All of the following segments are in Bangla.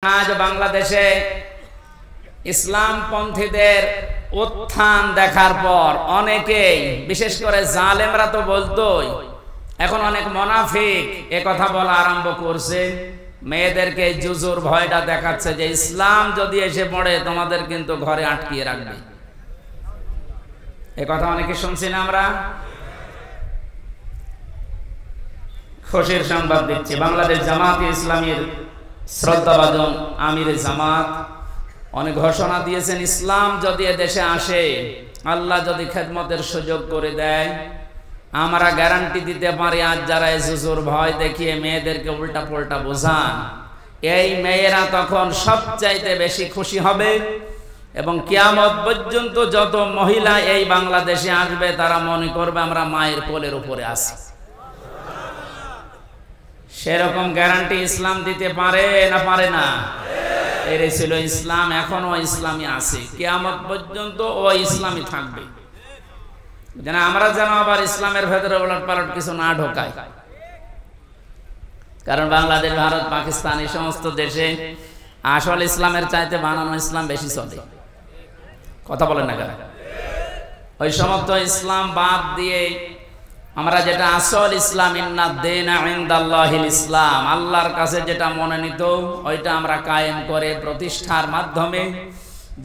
আজ বাংলাদেশে ইসলামপন্থীদের উত্থান দেখার পর অনেকেই, বিশেষ করে জালেমরা তো বলতোই, এখন অনেক মুনাফিক এ কথা বলা আরম্ভ করছে। মেয়েদেরকে জুজুর ভয়টা দেখাচ্ছে যে ইসলাম যদি এসে পড়ে তোমাদের কিন্তু ঘরে আটকিয়ে রাখবে। এ কথা অনেকে শুনছি না আমরা। খুশির সংবাদ দিচ্ছি, বাংলাদেশ জামাত ইসলামীর শ্রদ্ধাভাজন আমির জামাত অনেক ঘোষণা দিয়েছেন, ইসলাম যদি দেশে আসে, আল্লাহ যদি খেদমতের সুযোগ করে দেয়, আমরা গ্যারান্টি দিতে পারি আজ যারা জুজুর ভয় দেখিয়ে মেয়েদেরকে উল্টা পাল্টা বোঝান, এই মেয়েরা তখন সবচাইতে বেশি খুশি হবে এবং কিয়ামত পর্যন্ত যত মহিলা এই বাংলাদেশে আসবে তারা মনে করবে আমরা মায়ের কোলের উপরে আছি। সেরকম গ্যারান্টি ইসলাম দিতে পারে না পারে না? এর ছিল ইসলাম, এখনো ইসলামী আছে, কিয়ামত পর্যন্ত ও ইসলামী থাকবে। যেন আমরা যেন আবার ইসলামের ভেতরে ওলট পালট কিছু না ঢোকাই। কারণ বাংলাদেশ, ভারত, পাকিস্তান এই সমস্ত দেশে আসল ইসলামের চাইতে বানানো ইসলাম বেশি চলে। কথা বলেন না কেন? ওই সমস্ত ইসলাম বাদ দিয়ে আমরা যেটা আসল ইসলাম, ইন্না দীনা ইনদাল্লাহিল ইসলাম, আল্লাহর কাছে যেটা মনোনীত, ওইটা আমরা কায়েম করে প্রতিষ্ঠার মাধ্যমে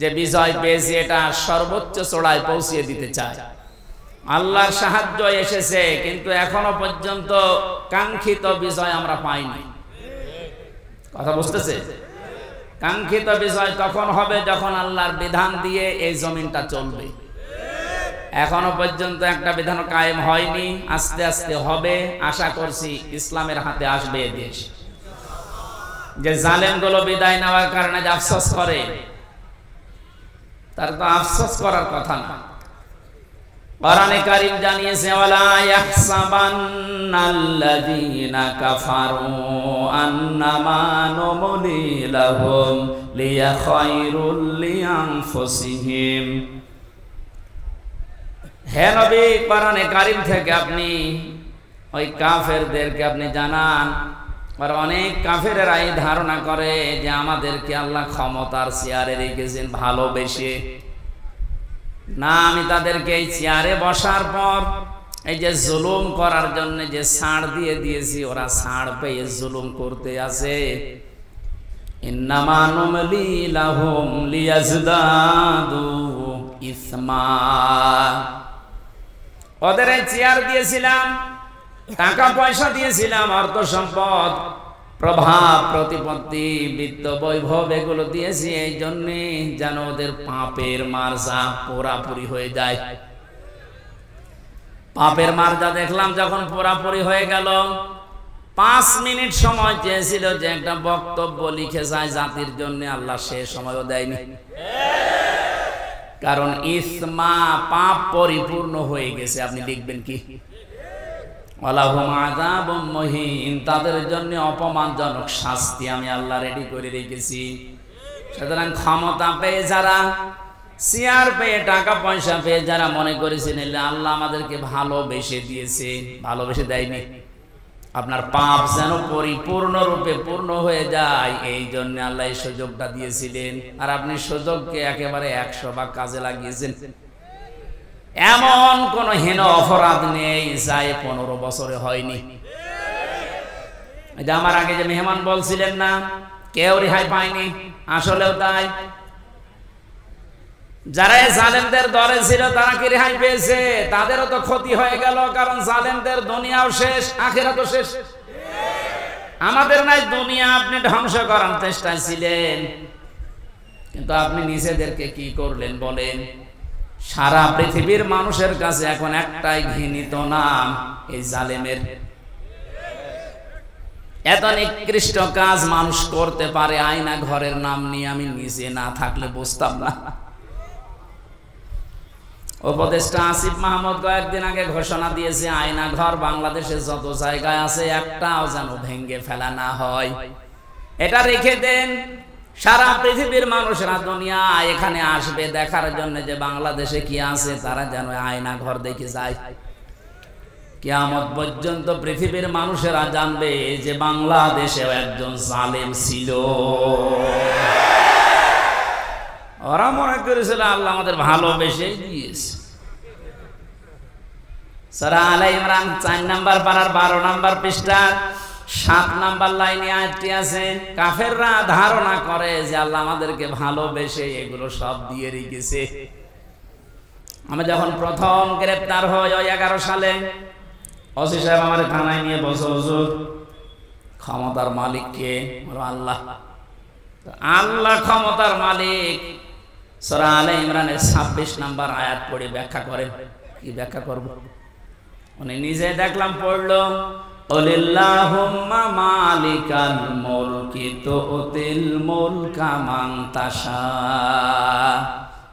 যে বিজয় পেয়েছি এটা সর্বোচ্চ চূড়ায় পৌঁছিয়ে দিতে চাই। আল্লাহর সাহায্য এসেছে, কিন্তু এখনো পর্যন্ত কাঙ্ক্ষিত বিজয় আমরা পাইনি। কথা বুঝতেছে? কাঙ্ক্ষিত বিজয় তখন হবে যখন আল্লাহর বিধান দিয়ে এই জমিনটা চলবে। এখনো পর্যন্ত একটা বিধান কায়েম হয়নি, আস্তে আস্তে হবে। আশা করছি ইসলামের হাতে আসবে এই দেশ। যে জালেমগুলো বিদায় নেওয়ার কারণে যে আফসোস করে, তার তো আফসোস করার কথা না। কোরআনে কারীম জানিয়েছে, ওয়ালা ইয়াহসাবান্নাল্লাযীনা কাফারু আন্নামা নুমলি লাহুম লিয়াখায়রুল লিআনফুসিহিম। হে নবী, কোরআনে কারীম থেকে আপনি ওই কাফেরদেরকে আপনি জানান। আর অনেক কাফেরেরা এই ধারণা করে যে আমাদেরকে আল্লাহ ক্ষমতার চেয়ারে রেখেছেন ভালোবেসে। না, আমি তাদেরকে এই চেয়ারে বসার পর এই যে জুলুম করার জন্য যে ছাড় দিয়ে দিয়েছি, ওরা ছাড় পেয়ে জুলুম করতে আছে। ইন্নামা নুমলি লাহুম লিয়াজদাদু ইসমা। ওদের এই চেয়ার দিয়েছিলাম, টাকা পয়সা দিয়েছিলাম, অর্থ সম্পদ, প্রভাব, প্রতিপত্তি, বিত্ত, বৈভব, এগুলো দিয়েছি এই জন্যে যেন ওদের পাপের মার্জা পুরাপুরি হয়ে যায়। পাপের মার্জা দেখলাম যখন পুরাপুরি হয়ে গেল, 5 মিনিট সময় চেয়েছিল যে একটা বক্তব্য লিখে যায় জাতির জন্য, আল্লাহ সে সময়ও দেয়নি। কারণ ইসমা, পাপ পরিপূর্ণ হয়ে গেছে। আপনি লিখবেন কি? ওয়ালাহুম আযাবুম মুহিন, তাদের জন্য অপমানজনক শাস্তি আমি আল্লাহ রেডি করে রেখেছি। সুতরাং ক্ষমতা পেয়ে যারা, চেয়ার পেয়ে, টাকা পয়সা পেয়ে যারা মনে করেছেন আল্লাহ আমাদেরকে ভালোবেসে দিয়েছে, ভালোবেসে দেয়নি। আপনার পাপ যেন পরিপূর্ণরূপে পূর্ণ হয়ে যায়, এই জন্য আল্লাহ এই সুযোগটা দিয়েছিলেন। আর আপনি সুযোগকে একেবারে 100 ভাগ কাজে লাগিয়েছেন। এমন কোন হীন অপরাধ নেই যাই 15 বছরে হয়নি। আমার আগে যে মেহমান বলছিলেন না, কেউ রেহাই পায়নি, আসলেও তাই। যারা জালেমদের দরে ছিল তারা কি রেহাই পেয়েছে? তাদেরও তো ক্ষতি হয়ে গেল, কারণ জালেমদের দুনিয়াও শেষ, আখিরাতও শেষ। আমাদের নাই দুনিয়া আপনি ধ্বংস করার চেষ্টায় ছিলেন, কিন্তু আপনি নিজেদেরকে কি করলেন বলেন? সারা পৃথিবীর মানুষের কাছে এখন একটাই ঘৃণিত নাম, এই জালেমের। এত নিকৃষ্ট কাজ মানুষ করতে পারে, আয়না ঘরের নাম নিয়ে আমি নিজে না থাকলে বুঝতাম না। উপদেষ্টা আসিফ মাহমুদ কয়েকদিন আগে ঘোষণা দিয়েছে, আয়না ঘর বাংলাদেশে যত জায়গায় আছে একটাও যেন ভেঙে ফেলা না হয়। এটা রেখে দেন, সারা পৃথিবীর মানুষরা দুনিয়া এখানে আসবে দেখার জন্য যে বাংলাদেশে কি আছে, তারা যেন আয়না ঘর দেখে যায়। কিয়ামত পর্যন্ত পৃথিবীর মানুষেরা জানবে যে বাংলাদেশেও একজন জালেম ছিল। ওরা মনে করেছিল আল্লাহ আমাদের ভালোবেসে দিয়েছে। সূরা আলে ইমরান 4 নাম্বার পারার 12 নাম্বার পৃষ্ঠা 7 নাম্বার লাইনে আয়াতটি আছে। কাফেররা ধারণা করে যে আল্লাহ আমাদেরকে ভালোবেসে এগুলো সব দিয়ে রেখেছে। আমি যখন প্রথম গ্রেফতার হই ওই 11 সালে, ওসি সাহেব আমার থানায় নিয়ে বসে, হুজুর ক্ষমতার মালিক কে? আল্লাহ। আল্লাহ ক্ষমতার মালিক। সূরা আলে ইমরানের 26 নাম্বার আয়াত পড়ে ব্যাখ্যা করেন। কি ব্যাখ্যা করব? উনি নিজে দেখলাম পড়লো, আলিল্লাহুম্মা মালিকাল মুলকি তুতিল মুলকা মান তাশা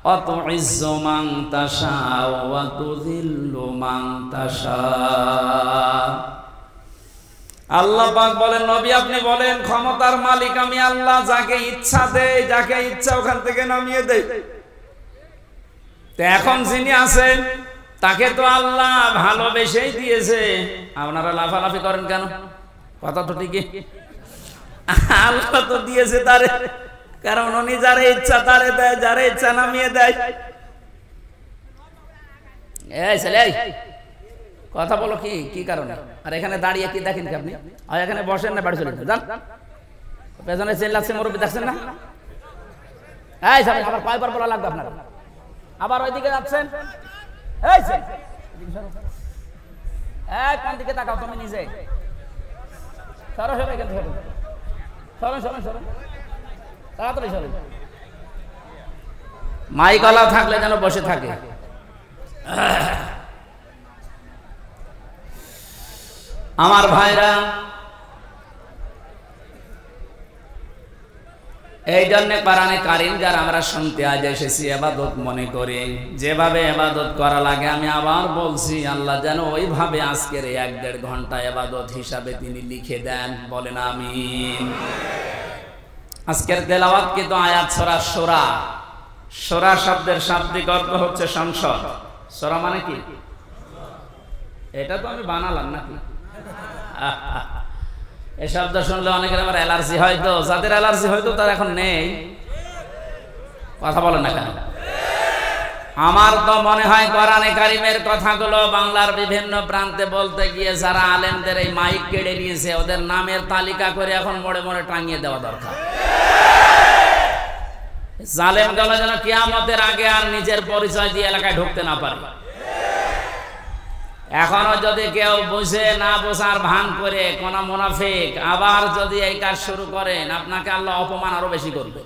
ওয়া তুইজ্জু মান তাশা ওয়া তুযিল্লু মান তাশা। আল্লাহ পাক বলেন, নবী আপনি বলেন ক্ষমতার মালিক আমি আল্লাহ, যাকে ইচ্ছা দেই, যাকে ইচ্ছা ওখান থেকে নামিয়ে দেই। তো এখন যিনি আছেন তাকে তো আল্লাহ ভালোবেসেই দিয়েছে। আপনারা লাফালাফি করেন কেন? কথা তো ঠিকই, আল্লাহ তো দিয়েছে তারে, কারণ উনি যারে ইচ্ছা তারে দেয়, যারে ইচ্ছা নামিয়ে দেয়। এই ছেলে কথা বলো, কি কি কারণে? আর এখানে দাঁড়িয়ে কি দেখেন কি আপনি? আর এখানে বসেন না, বাড়ি চলে যান। পেছনে চেল্লাচ্ছে মুরব্বি, দেখছেন না? এই সামনে আবার পাইবার বলা লাগবে আপনার, আবার ওইদিকে যাচ্ছেন। এই কোন দিকে তাকাও তুমি নিজে? সরো সরো, এখান থেকে সরো সরো সরো, তাড়াতাড়ি সরো। মাইকলা থাকলে যেন বসে থাকে। আমার ভাইরা, এই জন্য কোরআনে কারীম যারা আমরা শুনতে আজ এসেছি ইবাদত মনে করি, যেভাবে ইবাদত করা লাগে আমি আবার বলছি, আল্লাহ যেন ওইভাবে আজকের 1-1.5 ঘন্টা ইবাদত হিসাবে তিনি লিখে দেন। বলেন আমিন। আজকের তেলাওয়াত কিন্তু আয়াত সূরা শূরা। শূরা শব্দের শাব্দিক অর্থ হচ্ছে সংসদ। শূরা মানে কি? এটা তো আমি বানালাম নাকি? এই শব্দ শুনলে অনেকের আবার অ্যালার্জি হয়তো, যাদের অ্যালার্জি হয়তো তার এখন নেই। কথা বলেন না কেন? আমার তো মনে হয় কোরআনে কারীমের কথাগুলো বাংলার বিভিন্ন প্রান্তে বলতে গিয়ে যারা আলেমদের এই মাইক কেড়ে নিয়েছে ওদের নামের তালিকা করে এখন মোড়ে মোড়ে টাঙিয়ে দেওয়া দরকার। জালেমগুলো যেন কিয়ামতের আগে আর নিজের পরিচয় দিয়ে এলাকায় ঢুকতে না পারে। এখনো যদি কেউ বুঝে না বোঝার ভান করে কোন মুনাফিক আবার যদি এই কাজ শুরু করেন, আপনাকে আল্লাহ অপমান আরো বেশি করবে।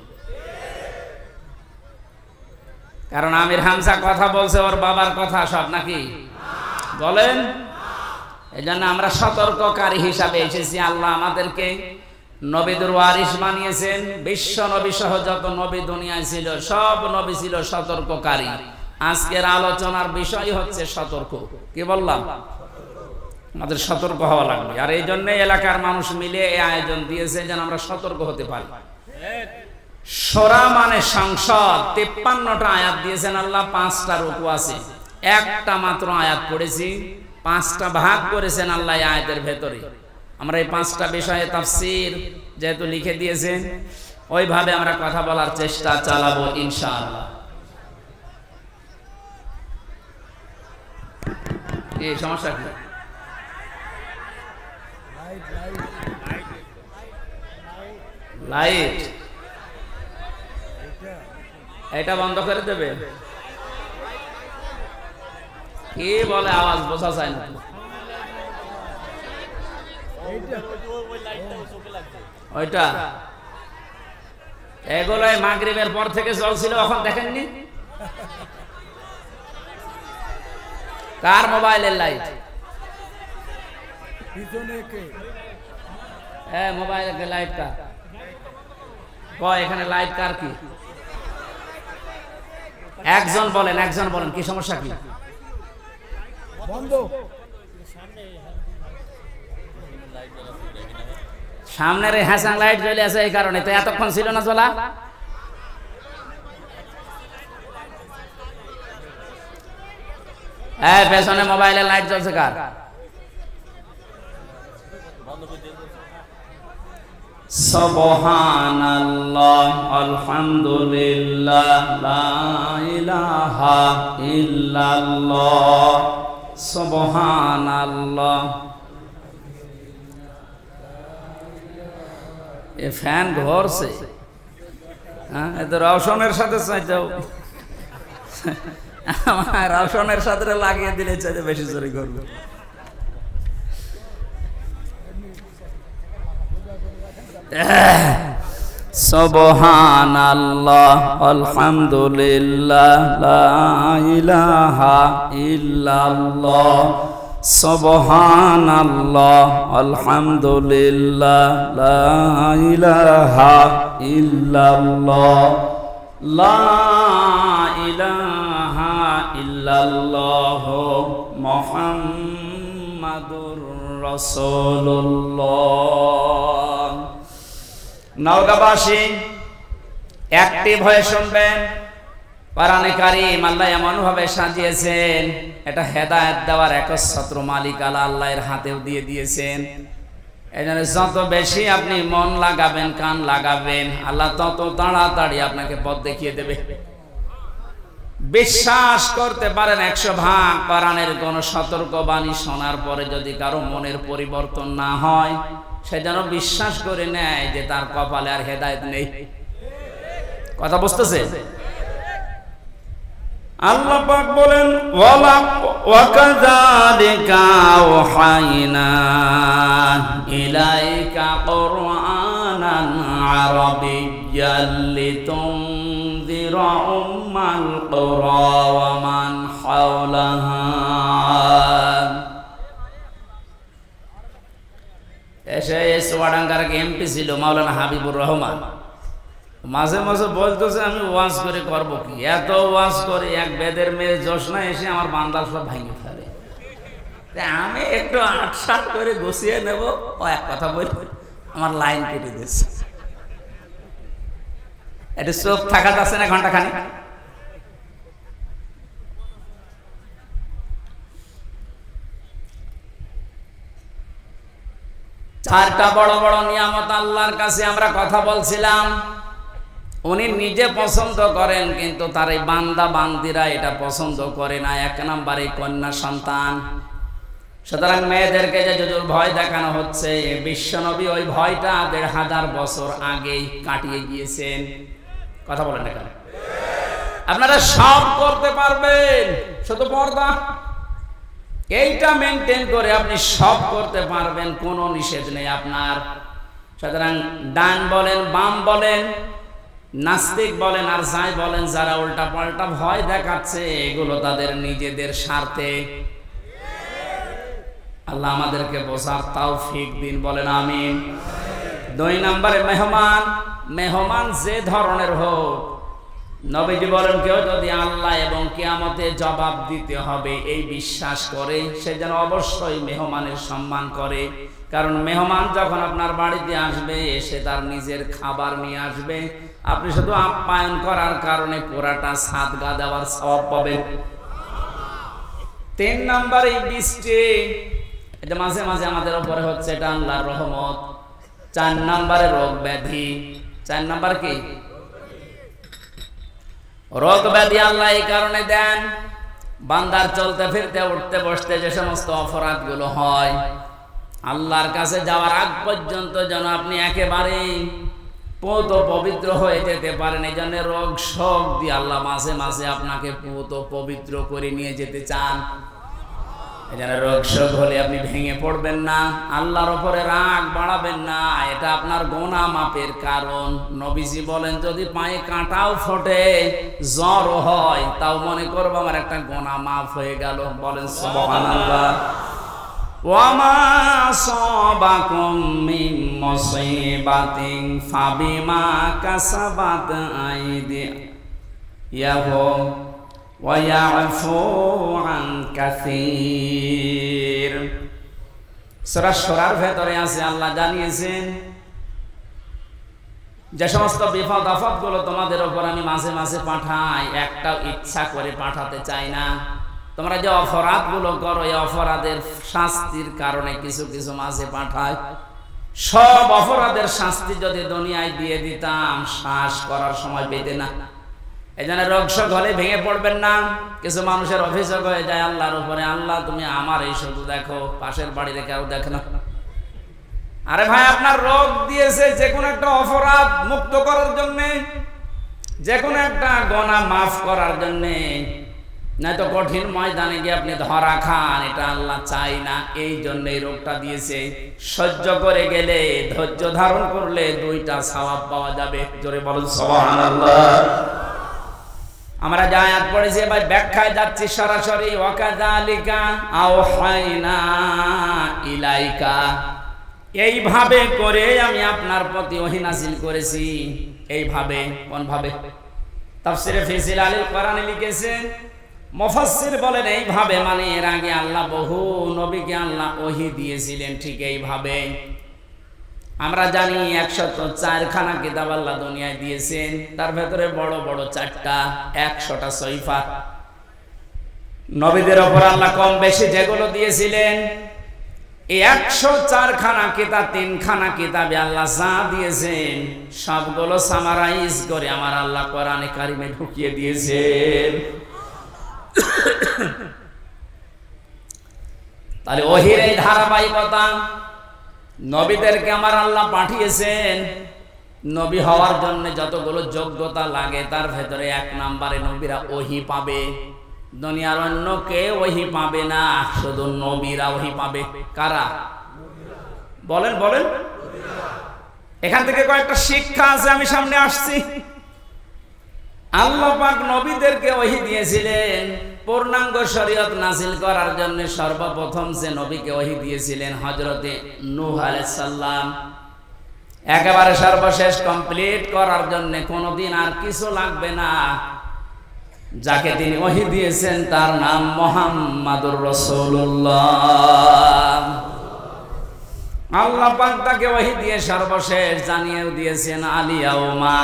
কারণ আমির হামজা কথা বলছে ওর বাবার কথা সব নাকি বলেন? এই জন্য আমরা সতর্ককারী হিসাবে এসেছি। আল্লাহ আমাদেরকে নবীদের ওয়ারিস বানিয়েছেন। বিশ্ব নবী সহ যত নবী দুনিয়ায় ছিল সব নবী ছিল সতর্ককারী। আজকের আলোচনার বিষয় হচ্ছে সতর্ক। কি বললাম? আমাদের সতর্ক হওয়া লাগবে। আর এই জন্য এলাকার মানুষ মিলে এই আয়োজন দিয়েছে যেন আমরা সতর্ক হতে পারি। সূরা মানে সংসদ। 53টা আয়াত দিয়েছেন আল্লাহ, 5টা রুকু আছে। একটা মাত্র আয়াত পড়েছি, 5টা ভাগ করেছেন আল্লাহ এই আয়াতের ভেতরে। আমরা এই 5টা বিষয়ে তাফসীর যেহেতু লিখে দিয়েছেন, ওইভাবে আমরা কথা বলার চেষ্টা চালাবো ইনশাআল্লাহ। এই সমস্যা কি? লাইট এটা বন্ধ করে দেবে? কি বলে আওয়াজ বোঝা যায় না। ওইটা এগুলোই মাগরিবের পর থেকে চলছিল, এখন দেখেননি? কার মোবাইলের লাইট? হ্যাঁ, মোবাইলের লাইট কার? কয় এখানে লাইট কার? কি একজন বলেন, একজন বলেন কি সমস্যা কি? বন্ধ। সামনের হ্যাসাং লাইট জ্বলে আছে এই কারণে, তো এতক্ষণ ছিল না জ্বলা? হ্যাঁ, পেছনে মোবাইলের লাইট জ্বলছে কার? সুবহানাল্লাহ আলহামদুলিল্লাহ লা ইলাহা ইল্লাল্লাহ সুবহানাল্লাহ। এ ফ্যান ঘরছে, হ্যাঁ, এতো রওশনের সাথে চাইতেও আমার রওশনের সাথে লাগিয়ে দিলে চাইতে বেশি জোরে করবে। সুবহানাল্লাহ আলহামদুলিল্লাহ লা ইলাহা ইল্লাল্লাহ সুবহানাল্লাহ আলহামদুলিল্লাহ লা ইলাহা ইল্লাল্লাহ লা ইলাহা ইল্লাল্লাহ মুহাম্মাদুর রাসূলুল্লাহ। নওগাঁবাসী অ্যাক্টিভ হয়ে শুনবেন, কোরআনে কারীম আল্লাহ এমন ভাবে সাজিয়েছেন, এটা হেদায়েত দেওয়ার একচ্ছত্র মালিক আল্লাহর হাতেও দিয়ে দিয়েছেন। এজন্য যত বেশি আপনি মন লাগাবেন, কান লাগাবেন, আল্লাহ তত তাড়াতাড়ি আপনাকে পথ দেখিয়ে দেবে। বিশ্বাস করতে পারেন 100 ভাগ কোরআনের কোন সতর্কবাণী শোনার পরে যদি কারো মনের পরিবর্তন না হয়, সে যেন বিশ্বাস করে নেয় যে তার কপালে আর হেদায়েত নেই। কথা বুঝতেছে? আল্লাহ পাক বলেন ওয়া কাযালিকা আওহাইনা ইলাইকা কুরআনান আরাবিয়্যান লিতুনযিরা উম্মাল কুরা ওয়া মান হাওলাহা। এসে চুয়াডাঙ্গার এমপি ছিল মাওলানা হাবিবুর রহমান, মাঝে মাঝে বলতেছে আমি ওয়াজ করে করব কি, এত ওয়াজ করে এক বেদের মেয়ে জোসনা এসে আমার বান্দাল সব ভাঙে ফেলে। আমি একটু আটসাট করে গুছিয়ে নেব, ও এক কথা বলি আমার লাইন কেটে দিচ্ছে। এটা চোখ থাকা যাচ্ছে না ঘন্টা খানি। চারটা বড় বড় নিয়ামত আল্লাহর কাছে আমরা কথা বলছিলাম, উনি নিজে পছন্দ করেন কিন্তু তার এই বান্দা বান্দিরা এটা পছন্দ করে না। 1 নম্বরে কন্যা সন্তান। সুতরাং মেয়েদেরকে যে যুজুর ভয় দেখানো হচ্ছে, বিশ্বনবী ওই ভয়টা 1500 বছর আগেই কাটিয়ে গিয়েছেন। কথা বলেন না কেন? আপনারা সব করতে পারবেন, শুধু পর্দা এইটা মেনটেন করে আপনি সব করতে পারবেন, কোনো নিষেধ নেই আপনার। সুতরাং ডান বলেন, বাম বলেন, নাস্তিক বলেন আর যাই বলেন, যারা উল্টা পাল্টা ভয় দেখাচ্ছে এগুলো তাদের নিজেদের স্বার্থে। আল্লাহ আমাদেরকে বোঝার তৌফিক দিন, বলেন আমিন। 2 নম্বরে মেহমান। মেহমান যে ধরনের হোক, নবীজি বলেন কেউ যদি আল্লাহ এবং কিয়ামতে জবাব দিতে হবে এই বিশ্বাস করে, সে যেন অবশ্যই মেহমানের সম্মান করে। কারণ মেহমান যখন আপনার বাড়িতে আসবে, সে তার নিজের খাবার নিয়ে আসবে, আপনি শুধু আপ্যায়ন করার কারণে পুরাটা সাদগা দেওয়ার সওয়াব পাবেন। 3 নম্বরে বৃষ্টি, এটা মাঝে মাঝে আমাদের উপরে হচ্ছে, এটা আল্লাহর রহমত। 4 নম্বরে রোগ ব্যাধি। 4 নম্বর কি? রোগ ব্যাধি আল্লাহ এই কারণে দেন, বান্দার চলতে ফিরতে উঠতে বসতে যে সমস্ত অপরাধগুলো হয়, আল্লাহর কাছে যাওয়ার আগ পর্যন্ত যেন আপনি একেবারেই পূত পবিত্র হয়ে যেতে পারেন। এই জন্য রোগ শোক দিয়ে আল্লাহ মাঝে মাঝে আপনাকে পূত পবিত্র করে নিয়ে যেতে চান। এই জন্য রোগ শোক হলে আপনি ভেঙে পড়বেন না, আল্লাহর উপরে রাগ বাড়াবেন না, এটা আপনার গুনাহ মাপের কারণ। নবীজি বলেন যদি পায়ে কাঁটাও ফোটে, জ্বর হয়, তাও মনে করবো আমার একটা গুনাহ মাফ হয়ে গেল। বলেন সুবহানাল্লাহ। ওয়ামা সাবাকুম মিন মুসিবাতিন ফাবিমা কাসাবাত আইদিয়াহুম ওয়া ইয়াফু আন কাসীর। সূরা শুরার ভেতরে আছে, আল্লাহ জানিয়েছেন যে সমস্ত বিপদ আপদ গুলো তোমাদের উপর আমি মাঝে মাঝে পাঠাই, একটাও ইচ্ছা করে পাঠাতে চাই না। তোমরা যে অপরাধ গুলো করো, এই অপরাধের শাস্তির কারণে কিছু কিছু মাঝে পাঠায়। সব অপরাধের শাস্তি যদি দুনিয়ায় দিয়ে দিতাম, শ্বাস করার সময় পেতে না। এই জন্য রোগশোক হলে ভেঙে পড়বেন না। কিছু মানুষের অভিযোগ হয়ে যায় আল্লাহর উপরে, আল্লাহ তুমি আমার এই শুধু দেখো, পাশের বাড়িতে কেউ দেখে না। আরে ভাই, আপনার রোগ দিয়েছে যে কোনো একটা অপরাধ মুক্ত করার জন্য, যে কোনো একটা গুনাহ মাফ করার জন্য, নয়তো কঠিন ময়দানে গিয়ে আপনি ধরা খান। এটা আল্লাহ চাই না, এই জন্য এই রোগটা দিয়েছে। সহ্য করে গেলে, ধৈর্য ধারণ করলে 2টা সওয়াব পাওয়া যাবে। জোরে বলুন সুবহানাল্লাহ। আমরা যে আয়াত পড়েছি ভাই, ব্যাখ্যায় যাচ্ছি সরাসরি। ওয়াকাযালিকা আওহাইনা ইলাইকা, এইভাবে করে আমি আপনার প্রতি ওহী নাযিল করেছি। এইভাবে, কোন ভাবে? তাফসীরে ফি জিলালিল কোরআনে লিখেছেন, মুফাসসির বলেন এইভাবে মানে এর আগে আল্লাহ বহু নবীকে আল্লাহ ওহী দিয়েছিলেন ঠিক এইভাবে। আমরা জানি 104খানা কিতাব আল্লাহ দুনিয়ায় দিয়েছেন, তার ভেতরে বড় বড় 4টা, 100টা সহিফা। নবীদের উপর আল্লাহ কম বেশি যেগুলো দিয়েছিলেন, এই 104খানা কিতাব, 3খানা কিতাবে আল্লাহ যা দিয়েছেন সবগুলো সামারাইজ করে আমার আল্লাহ কোরআনে কারিমে ঢুকিয়ে দিয়েছেন। তাহলে ওহীর এই ধারাবাহিকতা, নবীদেরকে আমার আল্লাহ পাঠিয়েছেন। নবী হওয়ার জন্য যতগুলো যোগ্যতা লাগে তার ভেতরে 1 নম্বরে নবীরা ওহী পাবে। দুনিয়ার অন্য কেউ ওহী পাবে না, শুধু নবীরা ওহী পাবে। কারা? বলেন বলেন। এখান থেকে কয়েকটা শিক্ষা আছে, আমি সামনে আসছি। আল্লাহ পাক নবীদেরকে ওহী দিয়েছিলেন পূর্ণাঙ্গ শরীয়ত নাযিল করার জন্য। সর্বপ্রথম যে নবীকে ওহী দিয়েছিলেন হযরতে নূহ আলাইহিস সালাম, একেবারে সর্বশেষ কমপ্লিট করার জন্য কোনোদিন আর কিছু লাগবে না। যাকে তিনি ওহী দিয়েছেন তার নাম মুহাম্মাদুর রাসূলুল্লাহ। আল্লাহ পাক তাকে ওহী দিয়ে সর্বশেষ জানিয়েও দিয়েছেন, আলিয়াউমা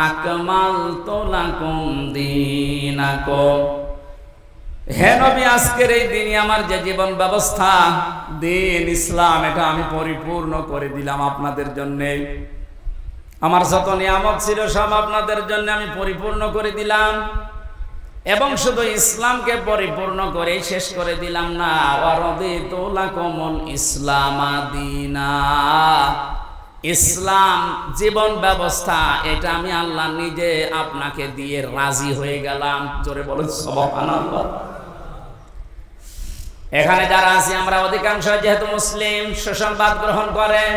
আকমালতু লাকুম দীনাকুম, হে নবী আজকের এই দিনই আমার যে জীবন ব্যবস্থা, দিন ইসলাম, এটা আমি পরিপূর্ণ করে দিলাম আপনাদের জন্য। আমার যত নিয়ামত ছিল সব আপনাদের জন্য আমি পরিপূর্ণ করে দিলাম। এবং শুধু ইসলামকে পরিপূর্ণ করে শেষ করে দিলাম না, ওয়ারাদিতু লাকুমুল ইসলামা দীনা, ইসলাম জীবন ব্যবস্থা এটা আমি আল্লাহ নিজে আপনাকে দিয়ে রাজি হয়ে গেলাম। জোরে বলুন সুবহানাল্লাহ। এখানে যারা আছি আমরা অধিকাংশ যেহেতু মুসলিম, সুসংবাদ গ্রহণ করেন।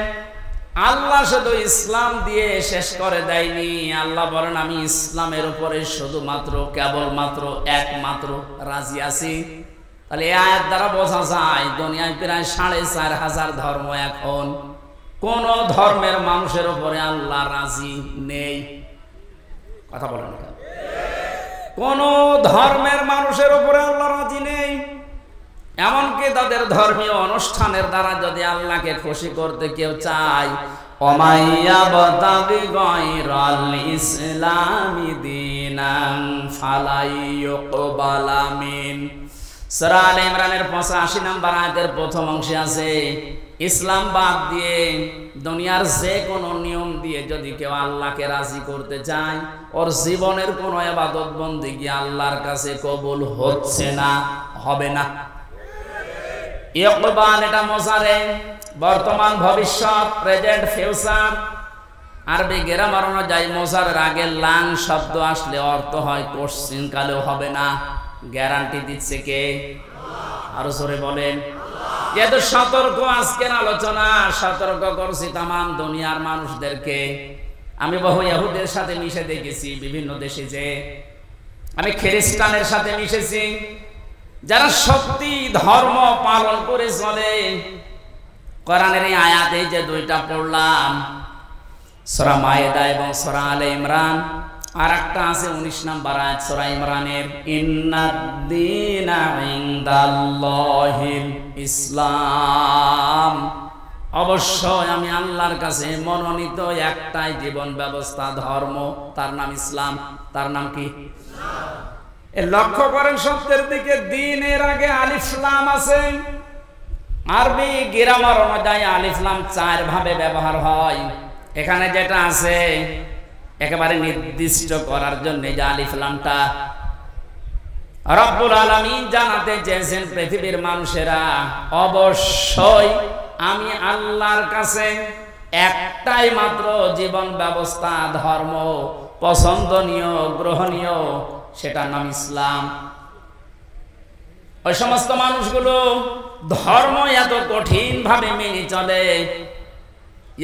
আল্লাহ শুধু ইসলাম দিয়ে শেষ করে দেয়নি। আল্লাহ বলেন আমি ইসলামের উপরে শুধুমাত্র, কেবলমাত্র, একমাত্র রাজি আছি। তাহলে এই আয়াত দ্বারা বোঝা যায় দুনিয়ায় প্রায় 4,500 ধর্ম, এখন কোন ধর্মের মানুষের উপরে আল্লাহ রাজি নেই। কথা বলেন, কোন ধর্মের মানুষের উপরে আল্লাহ রাজি নেই। এমনকি তাদের ধর্মীয় অনুষ্ঠানের দ্বারা যদি আল্লাহকে খুশি করতে কেউ চায়, ওমাইয়াবতাগি গায়রাল ইসলামি দীনান ফালা ইউকবালা মিন। সূরা আলে ইমরানের 85 নম্বর আয়াতের প্রথম অংশে আছে, ইসলাম বাদ দিয়ে দুনিয়ার যে কোনো নিয়ম দিয়ে যদি কেউ আল্লাহকে রাজি করতে চায়, ওর জীবনের কোনো ইবাদত বন্দেগী আল্লাহর কাছে কবুল হচ্ছে না, হবে না। ইকবাল এটা মোজারে, বর্তমান ভবিষ্যৎ, প্রেজেন্ট ফিউচার। আরবি গ্রামার অনুযায়ী মোজারের আগে লাং শব্দ আসলে অর্থ হয় কোশ্চিন কালেও হবে না। গ্যারান্টি দিচ্ছে কে? আরো জোরে বলেন। যেহেতু সতর্ক আজকের আলোচনা, সতর্ক করছি তাম দুনিয়ার মানুষদেরকে। আমি বহু ইহুদের সাথে মিশে দেখেছি বিভিন্ন দেশে, যে আমি খ্রিস্টানের সাথে মিশেছি, যারা সত্যি ধর্ম পালন করে চলে। কোরআনের এই আয়াতে যে 2টা পড়লাম, সূরা মায়েদা এবং সূরা আলে ইমরান, আর একটা আছে 19 নম্বর আয়াত সূরা ইমরানের, ইন্নাদ-দীনা ইনদাল্লাহিল ইসলাম, অবশ্যই আমি আল্লাহর কাছে মনোনীত একটাই জীবন ব্যবস্থা, ধর্ম, তার নাম ইসলাম। তার নাম কি? লক্ষ্য করেন শব্দের দিকে, দ্বীনের আগে আলিফ লাম আছে, আরবি গ্রামার অনুযায়ী আলিফ লাম 4 ভাবে ব্যবহার হয়। এখানে যেটা আছে একেবারে নির্দিষ্ট করার জন্য যে আলিফ লামটা রব্বুল আলামিন জানাতে চেয়েছেন পৃথিবীর মানুষেরা অবশ্যই আমি আল্লাহর কাছে একটাই মাত্র জীবন ব্যবস্থা ধর্ম পছন্দনীয় গ্রহণীয়, সেটার নাম ইসলাম। ওই সমস্ত মানুষগুলো ধর্ম এত কঠিন ভাবে মেনে চলে।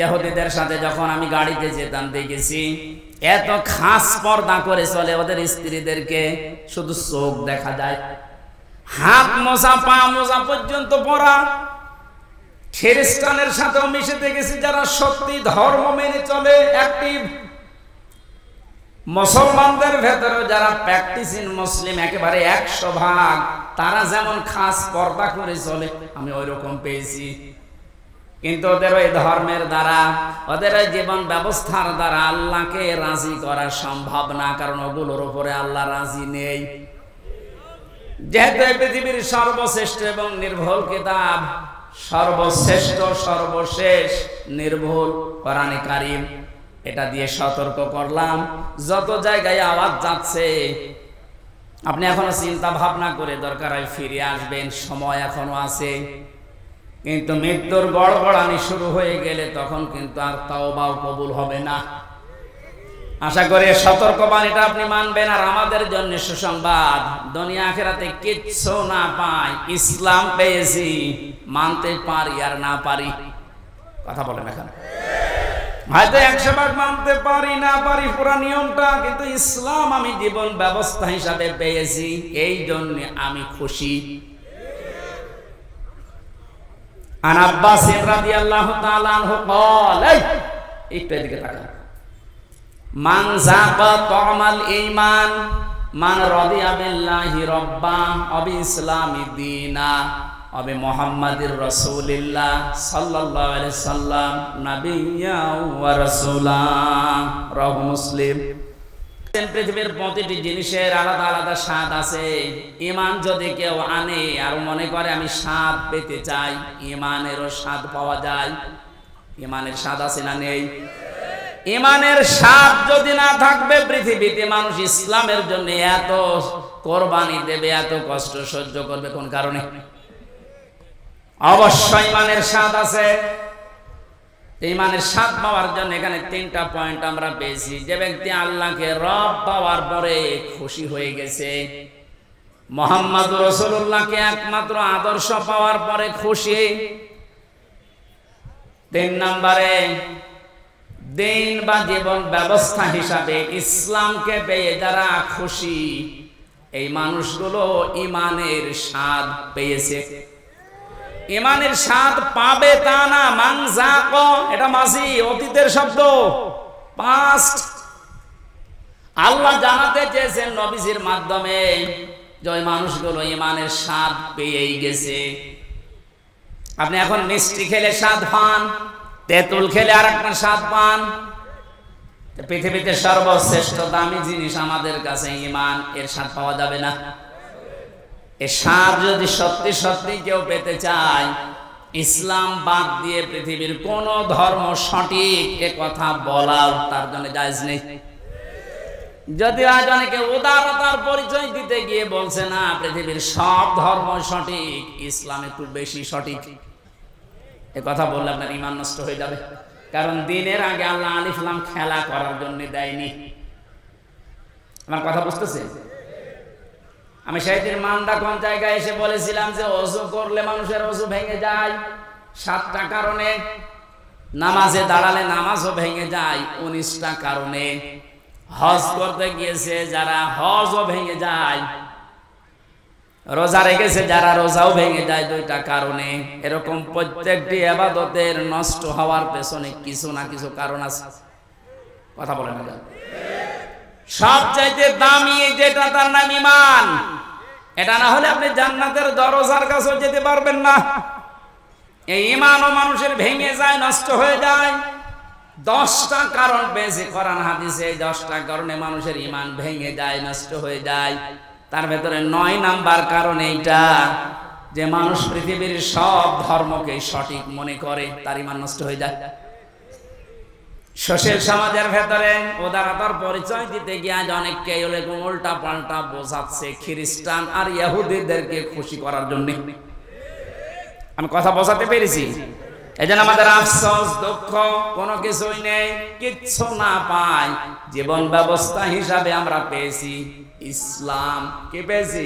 ইহুদিদের সাথে যখন আমি গাড়িতে যেতাম দেখেছি এত খাস পর্দা করে চলে, ওদের স্ত্রীদেরকে শুধু চোখ দেখা যায়, হাত মোজা পা মোজা পর্যন্ত পরা। খ্রিস্টানের সাথেও মিশে দেখেছি যারা সত্যি ধর্ম মেনে চলে অ্যাক্টিভ। মুসলমানদের ভেতরে যারা প্র্যাকটিসিং মুসলিম একেবারে 100%, তারা যেমন খাস পর্দা করে চলে আমি ওই রকম পেয়েছি। কিন্তু ওদের ওই ধর্মের দ্বারা, ওদের ওই জীবন ব্যবস্থার দ্বারা আল্লাহকে রাজি করা সম্ভব না, কারণ ওগুলোর উপরে আল্লাহ রাজি নেই। যেহেতু পৃথিবীর সর্বশ্রেষ্ঠ এবং নির্ভুল কিতাব, সর্বশ্রেষ্ঠ সর্বশেষ নির্ভুল কোরআনে কারীম, এটা দিয়ে সতর্ক করলাম যত জায়গায় আওয়াজ যাচ্ছে আপনি এখনো চিন্তা ভাবনা করে দরকার হয় ফিরে আসবেন, সময় এখনো আছে। কিন্তু মৃত্যুর গড়গড়ানি শুরু হয়ে গেলে তখন কিন্তু আর তওবাও কবুল হবে না। আশা করি সতর্কবাণীটা আপনি মানবেন। আর আমাদের জন্য সুসংবাদ, দুনিয়া আখিরাতে কিচ্ছু না পাই, ইসলাম পেয়েছি, মানতে পারি আর না পারি। কথা বলেন এখন, হয়তো 100 মানতে পারি না পারি পুরা নিয়মটা, কিন্তু ইসলাম আমি জীবন ব্যবস্থা হিসাবে পেয়েছি, এই জন্য আমি খুশি। আন আব্বাস রাদিয়াল্লাহু তাআলা আনহু قال একটু এদিকে তাকান, মান যাকা তামাল ঈমান মান রাদিয়া বিল্লাহি রাব্বা ওয়া বিইসলামি দীনা ওয়া বিমুহাম্মাদির রাসূলিল্লাহ সাল্লাল্লাহু আলাইহি সাল্লাম নাবিয়্যা ওয়া রাসূলা। রাওয়াহু মুসলিম। পৃথিবীর প্রতিটি জিনিসের আলাদা আলাদা স্বাদ আছে। ঈমান যদি কেউ আনে আর মনে করে আমি স্বাদ পেতে চাই, ঈমানেরও স্বাদ পাওয়া যায়। ঈমানের স্বাদ আছে না নেই? ঈমানের স্বাদ যদি না থাকবে, পৃথিবীতে মানুষ ইসলামের জন্য এত কোরবানি দেবে, এত কষ্ট সহ্য করবে কোন কারণে? অবশ্যই ঈমানের স্বাদ আছে। ঈমানের স্বাদ পাওয়ার জন্য এখানে 3টা পয়েন্ট আমরা পেয়েছি। যে ব্যক্তি আল্লাহকে রব পাওয়ার পরে খুশি হয়ে গেছে, মুহাম্মদুর রাসূলুল্লাহকে একমাত্র আদর্শ পাওয়ার পরে খুশি। 3 নম্বরে দিন বা জীবন ব্যবস্থা হিসাবে ইসলামকে পেয়ে যারা খুশি, এই মানুষগুলো ঈমানের স্বাদ পেয়েছে। ঈমানের স্বাদ পাবে তা না, মান যাকা এটা মাজি অতীতের শব্দ, পাস্ট। আল্লাহ জানাতে চেয়েছেন নবীজির মাধ্যমে যে ওই মানুষগুলো ঈমানের স্বাদ পেয়েই গেছে। আপনি এখন মিষ্টি খেলে স্বাদ পান, তেঁতুল খেলে আরেকটা স্বাদ পান। পৃথিবীতে সর্বশ্রেষ্ঠ দামি জিনিস আমাদের কাছে ঈমান, এর স্বাদ পাওয়া যাবে না? এ স্বাদ যদি সত্যি সত্যি কেউ পেতে চায়, ইসলাম বাদ দিয়ে পৃথিবীর কোন ধর্ম সঠিক এ কথা বলাও তার জন্য জায়েজ নেই। যদি আজ অনেকে উদারতার পরিচয় দিতে গিয়ে বলছে না পৃথিবীর সব ধর্ম সঠিক, ইসলাম একটু বেশি সঠিক, এ কথা বললে আপনার ঈমান নষ্ট হয়ে যাবে। কারণ দিনের আগে আল্লাহ আলিফ লাম খেলা করার জন্য দেয়নি। আমার কথা বুঝতেছে? আমি সেদিন মান্দা কোন জায়গায় এসে বলেছিলাম যে ওযু করলে মানুষের ওযু ভেঙে যায় 7টা কারণে, নামাজে দাঁড়ালে নামাজও ভেঙে যায় 19টা কারণে, হজ করতে গিয়েছে যারা হজও ভেঙে যায়, রোজা রেখেছে যারা রোজাও ভেঙে যায় 2টা কারণে। এরকম প্রত্যেকটি ইবাদতের নষ্ট হওয়ার পেছনে কিছু না কিছু কারণ আছে। কথা বলেন না? সবচাইতে দামি যেটা তার নাম ঈমান। এটা না হলে আপনি জান্নাতের দরজার কাছে যেতে পারবেন না। এই ঈমানও মানুষের ভেঙে যায়, নষ্ট হয়ে যায়। 10টা কারণ পেয়েছে কোরআন হাদিসে, এই 10টা কারণে মানুষের ঈমান ভেঙে যায়, নষ্ট হয়ে যায়। তার ভেতরে 9 নাম্বার কারণ এইটা যে মানুষ পৃথিবীর সব ধর্মকে সঠিক মনে করে তার ঈমান নষ্ট হয়ে যায়। সোশ্যাল সমাজের ভেতরে উদারতার পরিচয় দিতে গিয়ে আজ অনেককে উল্টা পাল্টা বোঝাচ্ছে খ্রিস্টান আর ইহুদিদেরকে খুশি করার জন্য। আমি কথা বোঝাতে পেরেছি? এই জন্য আমাদের আফসোস, দুঃখ কোনো কিছুই নেই, কিচ্ছু না পাই। জীবন ব্যবস্থা হিসাবে আমরা পেয়েছি ইসলাম। কি পেয়েছি?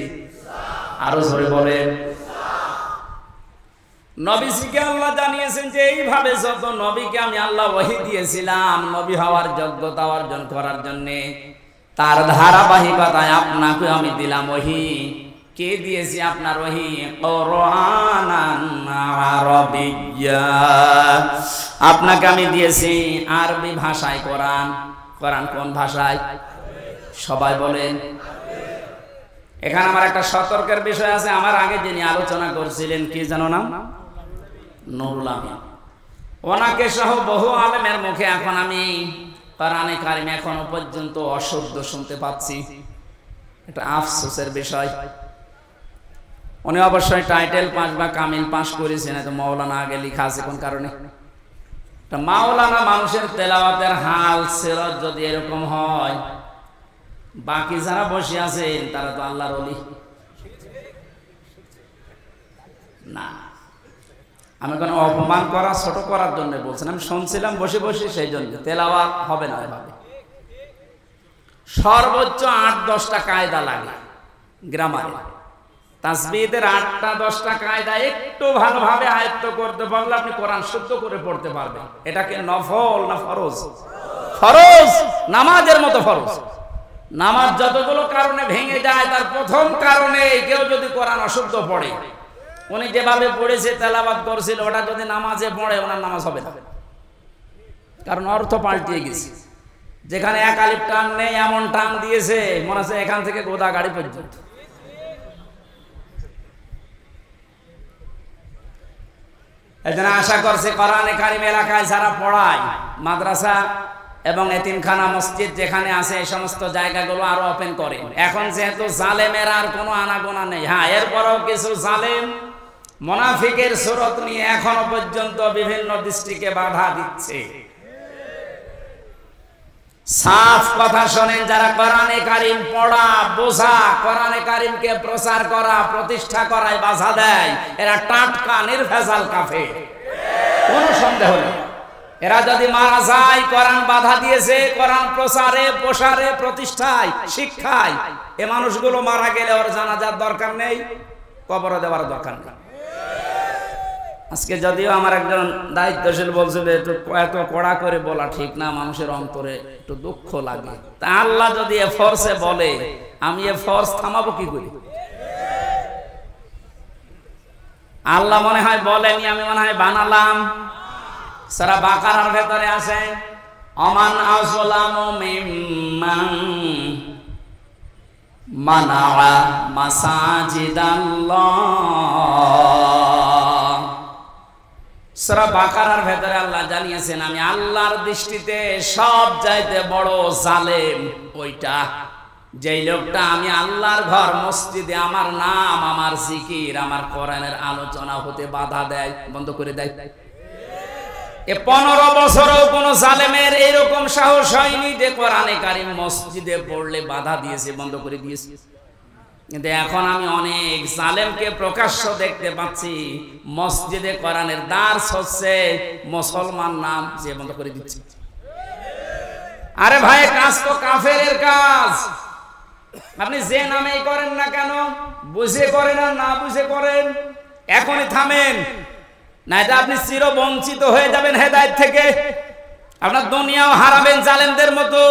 আরো জোরে বলেন। নবীকে আল্লাহ জানিয়েছেন যে এইভাবে যত নবীকে আমি আল্লাহ ওহী দিয়েছিলাম নবী হওয়ার যোগ্যতা অর্জন করার জন্য, তার ধারাবাহিকতায় আপনাকে আমি দিলাম ওহী। কে দিয়েছি আপনার ওহী? কুরআনান আরাবিয়্যা। আপনাকে আমি দিয়েছি আরবি ভাষায় কোরআন। কোরআন কোন ভাষায়? সবাই বলেন। এখানে আমার একটা সতর্কের বিষয় আছে। আমার আগে যিনি আলোচনা করছিলেন কি জানো নাম? নুরুল আমিন। ওনাকে সহ বহু আলেমের মুখে এখন আমি কোরআনে কারিম এখনো পর্যন্ত অশুদ্ধ শুনতে পাচ্ছি। এটা আফসোসের বিষয়। উনি অবশ্যই টাইটেল পাস বা কামিল পাস করেছেন, তো মাওলানা আগে লেখা আছে কোন কারণে? মাওলানা মানুষের তেলাওয়াতের হাল সিরাত যদি এরকম হয়, বাকি যারা বসে আছেন তারা তো আল্লাহর ওলি না। আমি কোনো অপমান করা ছোট করার জন্য বলছেন, আমি শুনছিলাম বসে বসে, সেই জন্য তেলাওয়াত হবে না এভাবে। সর্বোচ্চ 8-10টা কায়দা লাগে গ্রামারে। তাসবিহের 8-10টা কায়দা একটু ভালোভাবে আয়ত্ত করতে পারলে আপনি কোরআন শুদ্ধ করে পড়তে পারবেন। এটাকে নফল না ফরজ? ফরজ, নামাজের মতো ফরজ। নামাজ যতগুলো কারণে ভেঙে যায় তার প্রথম কারণে কেউ যদি কোরআন অশুদ্ধ পড়ে, উনি যেভাবে পড়েছে তেলাওয়াত করছিল ওটা যদি নামাজে পড়ে ওনার নামাজ হবে না, কারণ অর্থ পাল্টিয়ে গেছে। যেখানে এক আলিফ টান নেই এমন টান দিয়েছে মনে হচ্ছে এখান থেকে গোদা গাড়ি পর্যন্ত। এজন্য আশা করছি কোরআনে কারিম এলাকায় যারা পড়ায়, মাদ্রাসা এবং এতিমখানা মসজিদ যেখানে আছে এই সমস্ত জায়গাগুলো আরো ওপেন করে। এখন যেহেতু জালেমের আর কোনো আনাগোনা নেই, হ্যাঁ এরপরেও কিছু জালেম মুনাফিকের সুরত নিয়ে এখনো পর্যন্ত বিভিন্ন দৃষ্টিকে বাধা দিচ্ছে। সাফ কথা শোনেন, যারা কোরআনে কারিম পড়া, বোঝা, কোরআনে কারিমকে প্রচার করা, প্রতিষ্ঠা করায় বাধা দেয়, এরা টাটকা নির্ভেজাল কাফের, কোনো সন্দেহ নেই। এরা যদি মারা যায়, কোরআন বাধা দিয়েছে কোরআন প্রচারে, প্রসারে, প্রতিষ্ঠায়, শিক্ষায়, এ মানুষগুলো মারা গেলে ওর জানাজার দরকার নেই, কবরে দেওয়ার দরকার নেই। আজকে যদিও আমার একজন দায়িত্বশীল বলছিল এত কড়া করে বলা ঠিক না, মানুষের অন্তরে একটু দুঃখ লাগে। তা আল্লাহ যদি এ ফোর্সে বলে, আমি এ ফোর্স থামাবো কি করে? আল্লাহ মনে হয় বলেনি, আমি মনে হয় বানালাম। সূরা বাকারার ভেতরে আছে আমান আযলামু মিম্মান মানাআ মাসাজিদাল্লাহ। সূরা বাকারার ভেতরে আল্লাহ জানিয়েছেন আমি আল্লাহর দৃষ্টিতে সব চাইতে বড় জালেম ওইটা, যেই লোকটা আমি আল্লাহর ঘর মসজিদে আমার নাম, আমার জিকির, আমার কোরআনের আলোচনা হতে বাধা দেয়, বন্ধ করে দেয়। 15 বছরও কোন জালেমের এরকম সাহস হয়নি যে কোরআনে কারিম মসজিদে পড়লে বাধা দিয়েছে, বন্ধ করে দিয়েছে। কিন্তু এখন আমি অনেক জালেমকে প্রকাশ্য দেখতে পাচ্ছি, মসজিদে কোরআনের দার্স হচ্ছে, মুসলমান নাম যে বন্ধ করে দিচ্ছে। আরে ভাই, কাজ তো কাফেরের কাজ। আপনি যে নামেই করেন না কেন, বুঝে করেন আর না বুঝে করেন, এখনই থামেন, নাইলে আপনি চির বঞ্চিত হয়ে যাবেন হেদায়েত থেকে। আপনার দুনিয়াও হারাবেন জালেমদের মতো,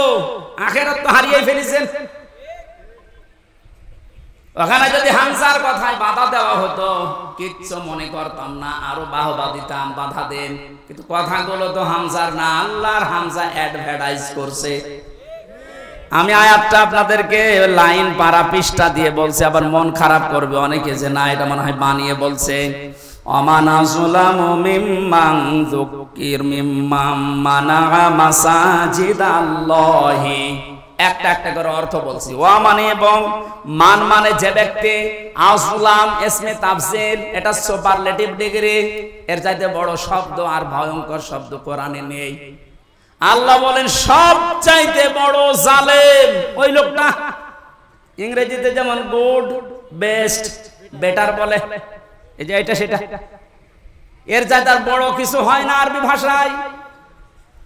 আখিরাত তো হারিয়ে ফেলেছেন। ওখানে যদি হামজার কথায় বাধা দেওয়া হতো কিচ্ছু মনে করতাম না, আরো বাহবা দিতাম, বাধা দেন, কিন্তু কথাগুলো তো হামজার না, আল্লাহর হামজা অ্যাডভার্টাইজ করছে। আমি আয়াতটা আপনাদেরকে লাইন পারা পৃষ্ঠা দিয়ে বলছি, আবার মন খারাপ করবে অনেকে যে না এটা মনে হয় বানিয়ে বলছে। আমান আযলামু মিম্মান যুক্কির মিম্মান মানাআ মাসাজিদাল্লাহি একটা একটা করে অর্থ বলছি। ওয়া মানে এবং, মান মানে যে ব্যক্তি, আসলাম ইসমে তাফসীর, এটা সুপারলেটিভ ডিগ্রি, এর চাইতে বড় শব্দ আর ভয়ঙ্কর শব্দ কোরআনে নেই। আল্লাহ বলেন সবচাইতে বড় জালেম ওই লোকটা। ইংরেজিতে যেমন গুড, বেস্ট, বেটার বলে, এই যে এটা সেটা, এর চাইতে আর বড় কিছু হয় না আরবি ভাষায়।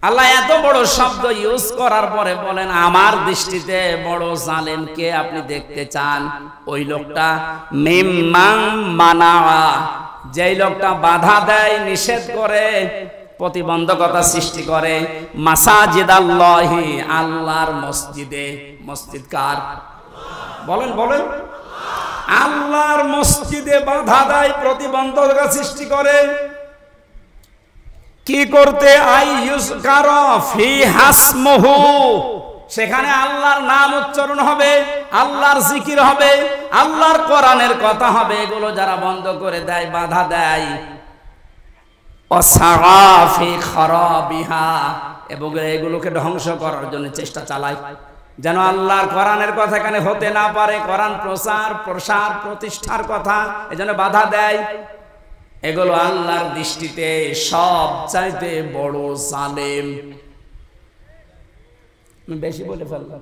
আল্লাহ এত বড় শব্দ ইউজ করার পরে বলেন আমার দৃষ্টিতে বড় জালেম কে আপনি দেখতে চান? ওই লোকটা মিম্মান মানা, যেই লোকটা বাধা দেয়, নিষেধ করে, প্রতিবন্ধকতা সৃষ্টি করে, মাসাজিদাল্লাহি, আল্লাহর মসজিদে। মসজিদ কার? বলেন বলেন। আল্লাহর মসজিদে বাধা দেয়, প্রতিবন্ধকতা সৃষ্টি করে। কি করতে? আইয়ুযকারা ফিহা ইসমুহু, সেখানে আল্লাহর নাম উচ্চারণ হবে, আল্লাহর জিকির হবে, আল্লাহর কোরআনের কথা হবে। এগুলো যারা বন্ধ করে দেয়, বাধা দেয়, ওয়াসাআ ফি খারাবিহা, এবং এগুলোকে ধ্বংস করার জন্য চেষ্টা চালায়, যেন আল্লাহর কোরআনের কথা এখানে হতে না পারে, কোরআন প্রচার প্রসার প্রতিষ্ঠার কথা, এজন্য বাধা দেয়। এগুলো আল্লাহর দৃষ্টিতে সবচাইতে বড় জালেম। বেশি বলে ফেললাম।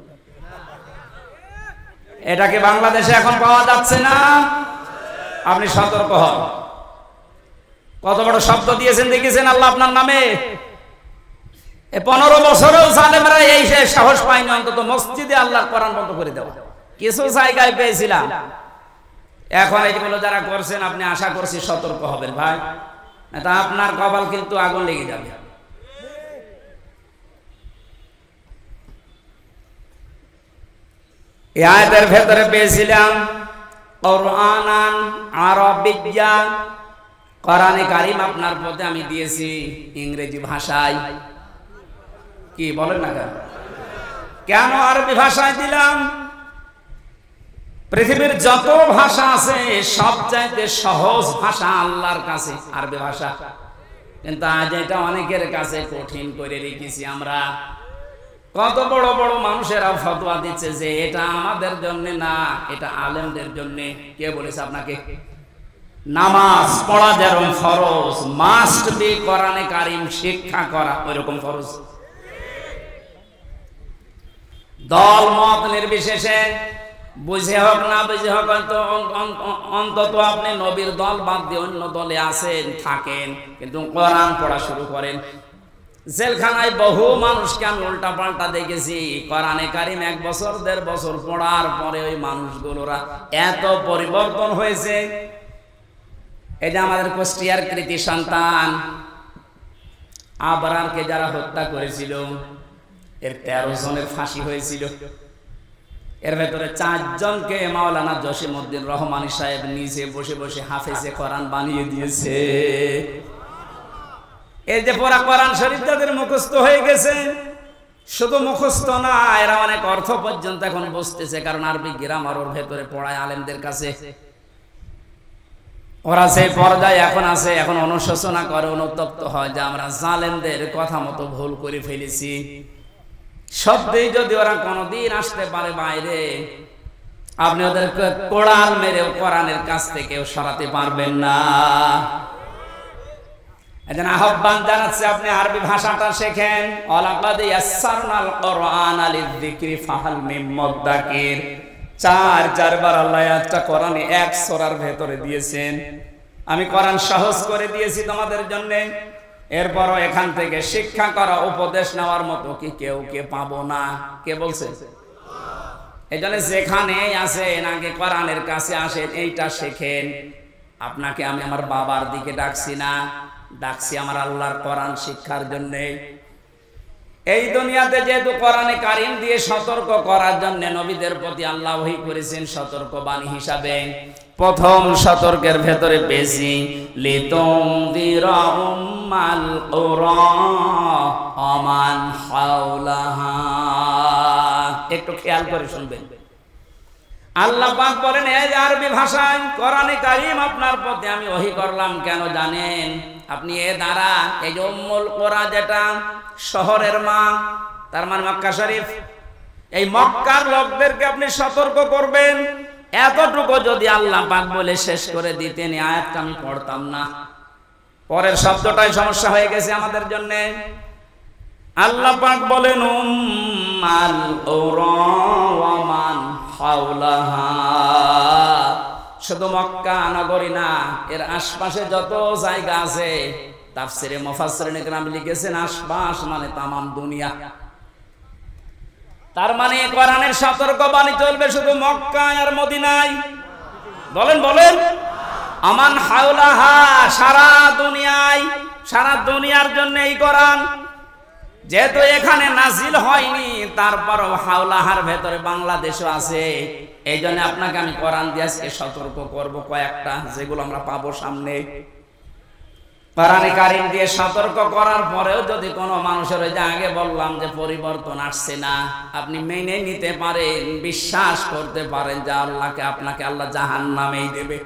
এটাকে বাংলাদেশে এখন পাওয়া যাচ্ছে না, আপনি সতর্ক হন। কত বড় শব্দ দিয়েছেন দেখেছেন আল্লাহ আপনার নামে। 15 বছরেও জালেমরা এই সাহস পায়নি অন্তত মসজিদে আল্লাহর কোরআন বন্ধ করে দেওয়া। কিছু জায়গায় পেয়েছিলাম, এখন এইগুলো যারা করছেন আপনি আশা করছি সতর্ক হবেন ভাই, তা আপনার কপাল কিন্তু আগুন লেগে যাবে। এই আয়াতের ভেতরে পেয়েছিলাম কুরআনান আরবিয়্যা, কোরআনে কারীম আপনার পথে আমি দিয়েছি ইংরেজি ভাষায়। কি বলেন না কেন আরবি ভাষায় দিলাম? পৃথিবীর যত ভাষা আছে সবচাইতে সহজ ভাষা আল্লাহর কাছে আরবি ভাষা, কিন্তু আজ এটা অনেকের কাছে কঠিন করে রেখেছি আমরা। কত বড় বড় মানুষেরা ফতোয়া দিচ্ছে যে এটা আমাদের জন্য না, এটা আলেমদের জন্য। কে বলেছে আপনাকে? নামাজ পড়া যেরকম ফরজ, মাস্ট বি কোরআনে কারীম শিক্ষা করা ওইরকম ফরজ। দল মত নির্বিশেষে, বুঝে হোক না বুঝে হোক, অন্তত আপনি নবীর দল বাদ দিয়ে অন্য দলে আছেন থাকেন, কিন্তু কোরআন পড়া শুরু করেন। জেলখানায় বহু মানুষকে আমি উল্টা পাল্টা দেখেছি, কোরআনে কারীম 1 বছর 1.5 বছর পড়ার পরে ওই মানুষগুলোরা এত পরিবর্তন হয়েছে। এই যে আমাদের কুষ্টিয়ার কৃতি সন্তান আবরারকে যারা হত্যা করেছিল, এর 13 জনের ফাঁসি হয়েছিল। এর ভেতরে 4 জনকে মাওলানা জসিমউদ্দিন রহমানী সাহেব নিজে বসে বসে হাফেজে কোরআন বানিয়ে দিয়েছে। এই যে পড়া কোরআন শরীফ তাদের মুখস্থ হয়ে গেছে, শুধু মুখস্থ না, এরা অনেক অর্থ পর্যন্ত এখন বুঝতেছে, কারণ আরবি গ্রামার ওর ভেতরে পড়ায় আলেমদের কাছে। ওরা সেই পর্যায়ে এখন আছে, এখন অনুশোচনা করে, অনুতপ্ত হয় যে আমরা জালেমদের কথা মতো ভুল করে ফেলেছি। সত্যি যদি ওরা কোনদিন আসতে পারে বাইরে, আপনি ওদেরকে কোড়াল মেরে কোরআনের কাছ থেকে সরাতে পারবেন না। এজন্য আহ্বান জানাচ্ছে আপনি আরবি ভাষাটা শেখেন। ওয়ালাকাদ ইয়াসসারনাল কুরআনা লিযিকরি ফাহাল মিন মুদ্দাকির, 4 বার আল্লাহ একটা কোরআনে 1 সূরার ভেতরে দিয়েছেন। আমি কোরআন সহজ করে দিয়েছি তোমাদের জন্য, এরপরও এখান থেকে শিক্ষা করা, উপদেশ নেওয়ার মতো কি কেউ কে পাবো না? কে বলছে? এই জন্য যেখানে আসেন আগে কোরআনের কাছে আসেন, এইটা শেখেন। আপনাকে আমি আমার বাবার দিকে ডাকছি না, ডাকছি আমার আল্লাহর কোরআন শিক্ষার জন্য। এই দুনিয়াতে যেহেতু কোরআনে কারীম দিয়ে সতর্ক করার জন্য নবীদের প্রতি আল্লাহ ওহী করেছেন সতর্ক বাণী হিসাবে, প্রথম সতর্কের ভেতরে পেয়েছি লিতুনযিরা উম্মাল কুরা আমান হাওলাহা। একটু খেয়াল করে শুনবেন। আল্লাহ পাক বলেন এই আরবি ভাষায় কোরআনে কারীম আপনার প্রতি আমি ওহী করলাম কেন জানেন? আপনি এ দ্বারা এই যে উম্মুল কুরা, যেটা শহরের মা, তার মানে মক্কা শরীফ, এই মক্কার লোকদেরকে আপনি সতর্ক করবেন, এতটুকু যদি আল্লাহ পাক বলে শেষ করে দিতেন এই আয়াতটা আমি পড়তাম না। পরের শব্দটাই সমস্যা হয়ে গেছে আমাদের জন্য। আল্লাহ পাক বলেন উম্মাল কুরা ওয়া মান হাওলাহা, শুধু মক্কা নগরী না, এর আশপাশে যত জায়গা আছে, তাফসিরে মুফাসসিরিন ইকরাম লিখেছেন আশপাশ মানে তামাম দুনিয়া। তার মানে কোরআনের সতর্কবাণী চলবে শুধু মক্কা আর মদিনায়। বলেন বলেন, আমান হাওলাহা, সারা দুনিয়ায়, সারা দুনিয়ার জন্য এই কোরআন। যেহেতু এখানে নাজিল হয়নি, তারপরও হাওলাহার ভেতরে বাংলাদেশও আছে, এই জন্য আপনাকে আমি কোরআন দিয়ে আজকে সতর্ক করব কয়েকটা, যেগুলো আমরা পাবো সামনে। কোরআনে কারীম দিয়ে সতর্ক করার পরেও যদি কোনো মানুষের, ওই যে আগে বললাম যে পরিবর্তন আসছে না, আপনি মেনে নিতে পারেন, বিশ্বাস করতে পারেন যে আল্লাহকে, আপনাকে আল্লাহ জাহান্নামেই দেবে।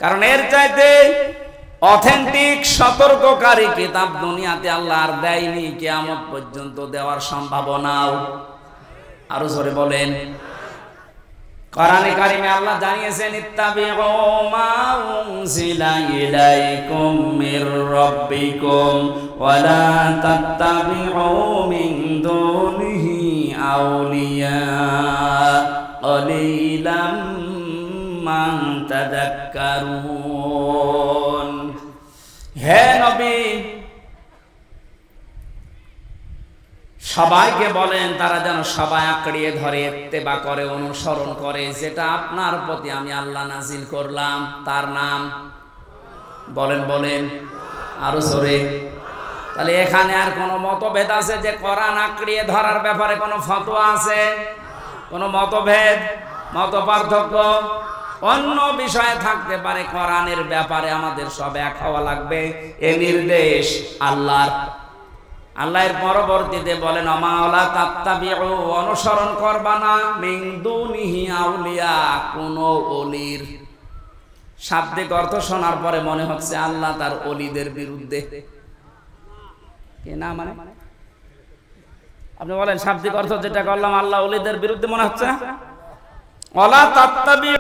কারণ এর চাইতে অথেন্টিক সতর্ককারী কিতাব দুনিয়াতে আল্লাহ আর দেয়নি, কিয়ামত পর্যন্ত দেওয়ার সম্ভাবনাও। আরো জোরে বলেন। কোরআনে কারীমে আল্লাহ জানিয়েছেন ইত্তাবিউ মা উনজিলা ইলাইকুম মির রাব্বিকুম ওয়া লা তাত্তাবিউ মিন দুনিহি আউলিয়া ক্বালিলাম মা তাযাক্কারুন। হে নবী, সবাইকে বলেন তারা যেন সবাই আঁকড়িয়ে ধরে, ইত্তেবা করে, অনুসরণ করে যেটা আপনার প্রতি আমি আল্লাহ নাজিল করলাম, তার নাম বলেন বলেন আরো জোরে। তাহলে এখানে আর কোনো মতভেদ আছে যে কোরআন আঁকড়িয়ে ধরার ব্যাপারে কোনো ফতোয়া আছে? কোনো মতভেদ, মত পার্থক্য অন্য বিষয়ে থাকতে পারে, কোরআনের ব্যাপারে আমাদের সব এক হওয়া লাগবে। এ নির্দেশ আল্লাহর। আল্লাহর পরবর্তীতে বলেন ওয়ালা তাত্তাবিউ, অনুসরণ করবা না, মিন দুনিহি আউলিয়া, কোন ওলির। শাব্দিক অর্থ শোনার পরে মনে হচ্ছে আল্লাহ তার ওলিদের বিরুদ্ধে। কি না মানে আপনি বলেন শাব্দিক অর্থ যেটা করলাম আল্লাহ ওলিদের বিরুদ্ধে মনে হচ্ছে না? ওয়ালা তাত্তাবিউ